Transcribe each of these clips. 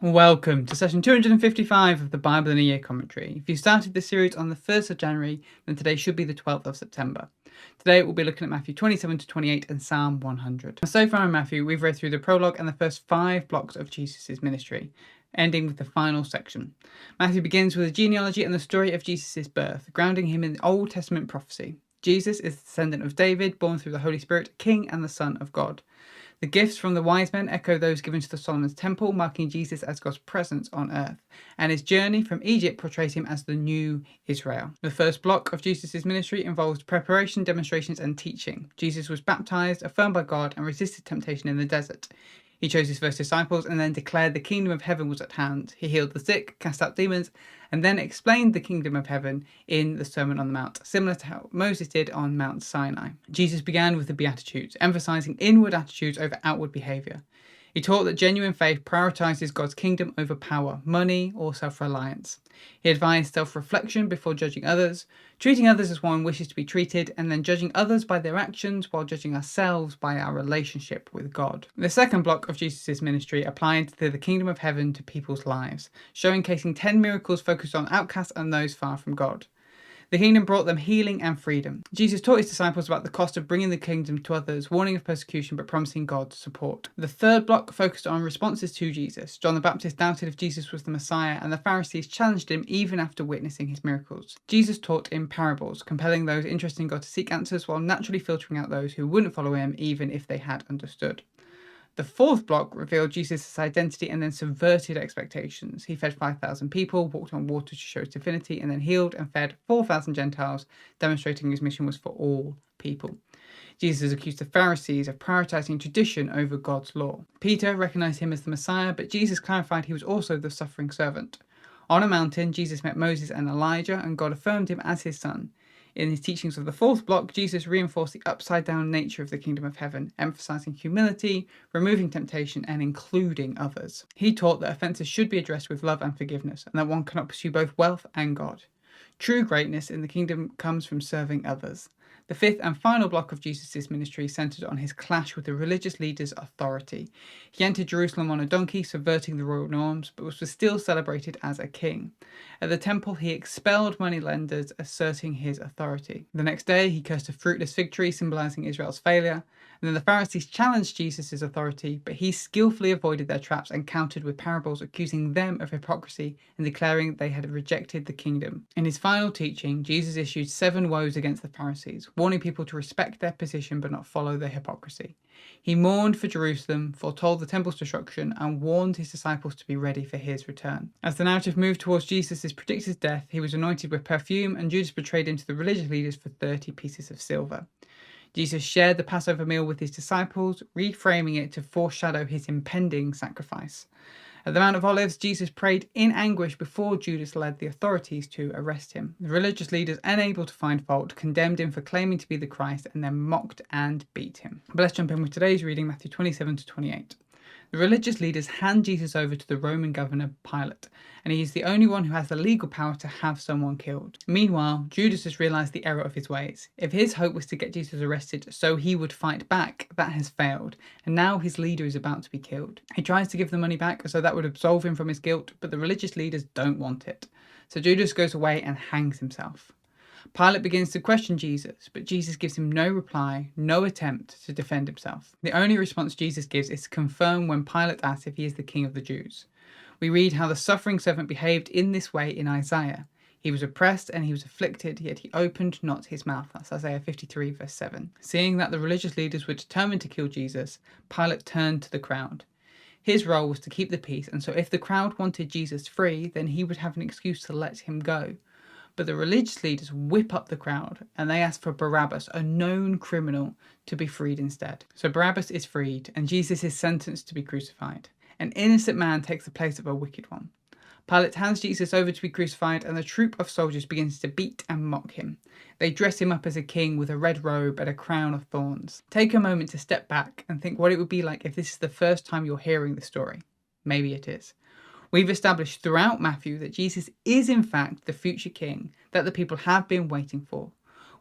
Welcome to session 255 of the Bible in a Year commentary. If you started this series on the 1st of January, then today should be the 12th of September. Today we'll be looking at Matthew 27 to 28 and Psalm 100. So far in Matthew, we've read through the prologue and the first 5 blocks of Jesus' ministry, ending with the final section. Matthew begins with a genealogy and the story of Jesus' birth, grounding him in Old Testament prophecy. Jesus is the descendant of David, born through the Holy Spirit, King and the Son of God. The gifts from the wise men echo those given to the Solomon's temple, marking Jesus as God's presence on earth, and his journey from Egypt portrays him as the new Israel. The first block of Jesus' ministry involves preparation, demonstrations, and teaching. Jesus was baptized, affirmed by God, and resisted temptation in the desert. He chose his first disciples and then declared the kingdom of heaven was at hand. He healed the sick, cast out demons, and then explained the kingdom of heaven in the Sermon on the Mount, similar to how Moses did on Mount Sinai. Jesus began with the Beatitudes, emphasizing inward attitudes over outward behavior. He taught that genuine faith prioritizes God's kingdom over power, money, or self-reliance. He advised self-reflection before judging others, treating others as one wishes to be treated, and then judging others by their actions while judging ourselves by our relationship with God. The second block of Jesus' ministry applied the kingdom of heaven to people's lives, showcasing 10 miracles focused on outcasts and those far from God. The kingdom brought them healing and freedom. Jesus taught his disciples about the cost of bringing the kingdom to others, warning of persecution but promising God's support. The third block focused on responses to Jesus. John the Baptist doubted if Jesus was the Messiah, and the Pharisees challenged him even after witnessing his miracles. Jesus taught in parables, compelling those interested in God to seek answers while naturally filtering out those who wouldn't follow him even if they had understood. The fourth block revealed Jesus' identity and then subverted expectations. He fed 5,000 people, walked on water to show his divinity, and then healed and fed 4,000 Gentiles, demonstrating his mission was for all people. Jesus accused the Pharisees of prioritizing tradition over God's law. Peter recognized him as the Messiah, but Jesus clarified he was also the suffering servant. On a mountain, Jesus met Moses and Elijah, and God affirmed him as his son. In his teachings of the fourth block, Jesus reinforced the upside-down nature of the kingdom of heaven, emphasizing humility, removing temptation, and including others. He taught that offenses should be addressed with love and forgiveness, and that one cannot pursue both wealth and God. True greatness in the kingdom comes from serving others. The fifth and final block of Jesus' ministry centered on his clash with the religious leaders' authority. He entered Jerusalem on a donkey, subverting the royal norms, but was still celebrated as a king. At the temple, he expelled moneylenders, asserting his authority. The next day, he cursed a fruitless fig tree, symbolizing Israel's failure. And then the Pharisees challenged Jesus' authority, but he skillfully avoided their traps and countered with parables, accusing them of hypocrisy and declaring they had rejected the kingdom. In his final teaching, Jesus issued 7 woes against the Pharisees, warning people to respect their position but not follow their hypocrisy. He mourned for Jerusalem, foretold the temple's destruction, and warned his disciples to be ready for his return. As the narrative moved towards Jesus' predicted death, he was anointed with perfume, and Judas betrayed him to the religious leaders for 30 pieces of silver. Jesus shared the Passover meal with his disciples, reframing it to foreshadow his impending sacrifice. At the Mount of Olives, Jesus prayed in anguish before Judas led the authorities to arrest him. The religious leaders, unable to find fault, condemned him for claiming to be the Christ and then mocked and beat him. But let's jump in with today's reading, Matthew 27 to 28. The religious leaders hand Jesus over to the Roman governor Pilate, and he is the only one who has the legal power to have someone killed. Meanwhile, Judas has realized the error of his ways. If his hope was to get Jesus arrested so he would fight back, that has failed, and now his leader is about to be killed. He tries to give the money back so that would absolve him from his guilt, but the religious leaders don't want it. So Judas goes away and hangs himself. Pilate begins to question Jesus, but Jesus gives him no reply, no attempt to defend himself. The only response Jesus gives is to confirm when Pilate asks if he is the king of the Jews. We read how the suffering servant behaved in this way in Isaiah. He was oppressed and he was afflicted, yet he opened not his mouth. That's Isaiah 53 verse 7. Seeing that the religious leaders were determined to kill Jesus, Pilate turned to the crowd. His role was to keep the peace, and so if the crowd wanted Jesus free, then he would have an excuse to let him go. But the religious leaders whip up the crowd and they ask for Barabbas, a known criminal, to be freed instead. So Barabbas is freed and Jesus is sentenced to be crucified. An innocent man takes the place of a wicked one. Pilate hands Jesus over to be crucified and the troop of soldiers begins to beat and mock him. They dress him up as a king with a red robe and a crown of thorns. Take a moment to step back and think what it would be like if this is the first time you're hearing the story. Maybe it is. We've established throughout Matthew that Jesus is in fact the future king that the people have been waiting for.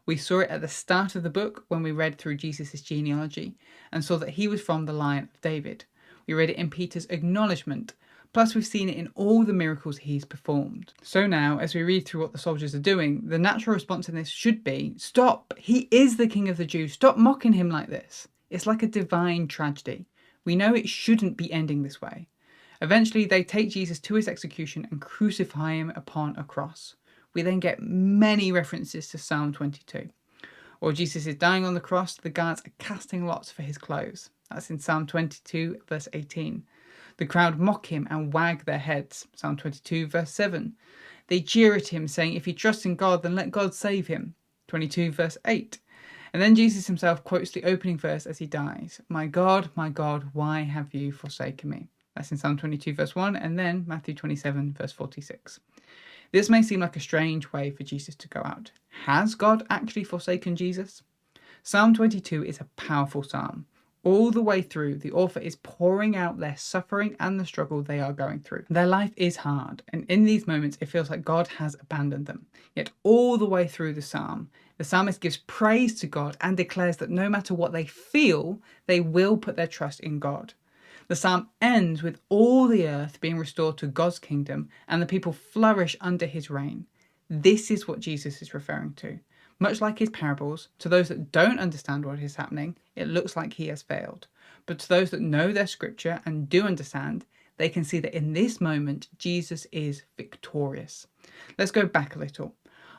We saw it at the start of the book when we read through Jesus' genealogy and saw that he was from the line of David. We read it in Peter's acknowledgement. Plus, we've seen it in all the miracles he's performed. So now, as we read through what the soldiers are doing, the natural response in this should be, stop! He is the King of the Jews. Stop mocking him like this. It's like a divine tragedy. We know it shouldn't be ending this way. Eventually, they take Jesus to his execution and crucify him upon a cross. We then get many references to Psalm 22. While Jesus is dying on the cross, the guards are casting lots for his clothes. That's in Psalm 22, verse 18. The crowd mock him and wag their heads. Psalm 22, verse 7. They jeer at him, saying, if he trusts in God, then let God save him. 22, verse 8. And then Jesus himself quotes the opening verse as he dies. My God, why have you forsaken me? That's in Psalm 22, verse 1, and then Matthew 27, verse 46. This may seem like a strange way for Jesus to go out. Has God actually forsaken Jesus? Psalm 22 is a powerful psalm. All the way through, the author is pouring out their suffering and the struggle they are going through. Their life is hard, and in these moments it feels like God has abandoned them. Yet all the way through the psalm, the psalmist gives praise to God and declares that no matter what they feel, they will put their trust in God. The psalm ends with all the earth being restored to God's kingdom and the people flourish under his reign. This is what Jesus is referring to. Much like his parables, to those that don't understand what is happening, it looks like he has failed. But to those that know their scripture and do understand, they can see that in this moment, Jesus is victorious. Let's go back a little.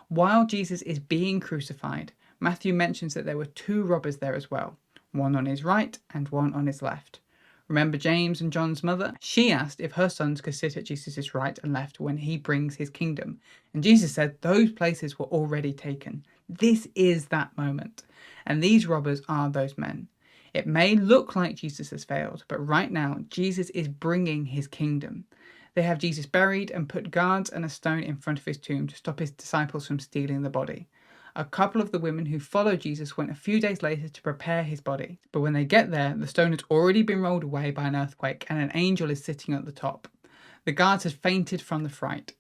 While Jesus is being crucified, Matthew mentions that there were two robbers there as well, one on his right and one on his left. Remember James and John's mother? She asked if her sons could sit at Jesus' right and left when he brings his kingdom. And Jesus said those places were already taken. This is that moment. And these robbers are those men. It may look like Jesus has failed, but right now, Jesus is bringing his kingdom. They have Jesus buried and put guards and a stone in front of his tomb to stop his disciples from stealing the body. A couple of the women who followed Jesus went a few days later to prepare his body. But when they get there, the stone has already been rolled away by an earthquake and an angel is sitting at the top. The guards had fainted from the fright.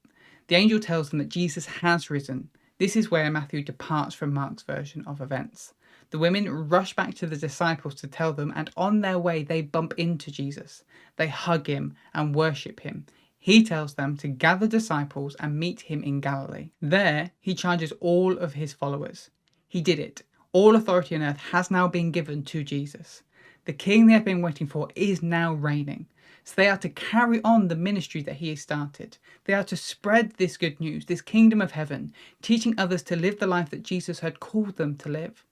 The angel tells them that Jesus has risen. This is where Matthew departs from Mark's version of events. The women rush back to the disciples to tell them, and on their way they bump into Jesus. They hug him and worship him. He tells them to gather disciples and meet him in Galilee. There, he charges all of his followers. He did it. All authority on earth has now been given to Jesus. The king they have been waiting for is now reigning. So they are to carry on the ministry that he has started. They are to spread this good news, this kingdom of heaven, teaching others to live the life that Jesus had called them to live.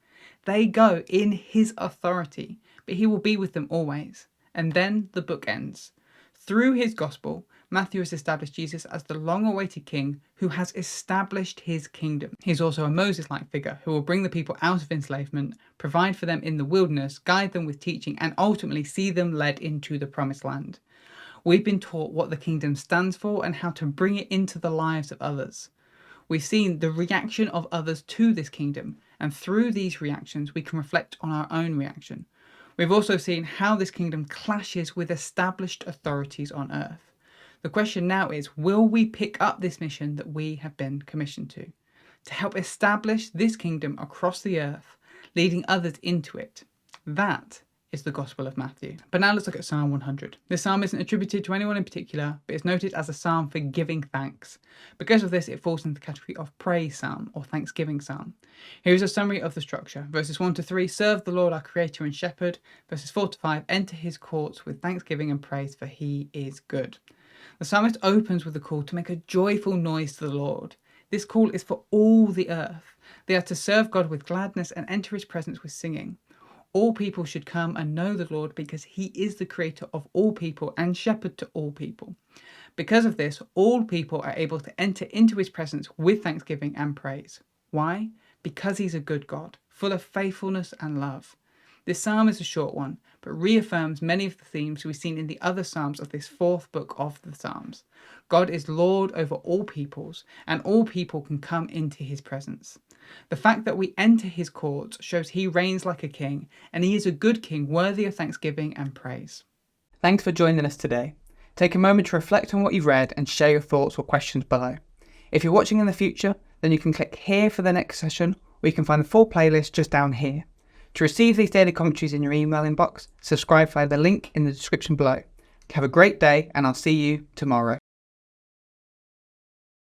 They go in his authority, but he will be with them always. And then the book ends. Through his gospel, Matthew has established Jesus as the long-awaited king who has established his kingdom. He's also a Moses-like figure who will bring the people out of enslavement, provide for them in the wilderness, guide them with teaching, and ultimately see them led into the promised land. We've been taught what the kingdom stands for and how to bring it into the lives of others. We've seen the reaction of others to this kingdom, and through these reactions we can reflect on our own reaction. We've also seen how this kingdom clashes with established authorities on earth. The question now is, will we pick up this mission that we have been commissioned to help establish this kingdom across the earth, leading others into it? That is the Gospel of Matthew. But now let's look at Psalm 100. This psalm isn't attributed to anyone in particular, but it's noted as a psalm for giving thanks. Because of this, it falls into the category of praise psalm or thanksgiving psalm. Here is a summary of the structure. Verses 1 to 3, serve the Lord our Creator and Shepherd. Verses 4 to 5, enter his courts with thanksgiving and praise, for he is good. The psalmist opens with a call to make a joyful noise to the Lord. This call is for all the earth. They are to serve God with gladness and enter his presence with singing. All people should come and know the Lord because he is the creator of all people and shepherd to all people. Because of this, all people are able to enter into his presence with thanksgiving and praise. Why? Because he's a good God, full of faithfulness and love. This psalm is a short one, but reaffirms many of the themes we've seen in the other psalms of this fourth book of the Psalms. God is Lord over all peoples, and all people can come into his presence. The fact that we enter his courts shows he reigns like a king, and he is a good king worthy of thanksgiving and praise. Thanks for joining us today. Take a moment to reflect on what you've read and share your thoughts or questions below. If you're watching in the future, then you can click here for the next session, or you can find the full playlist just down here. To receive these daily commentaries in your email inbox, subscribe via the link in the description below. Have a great day, and I'll see you tomorrow.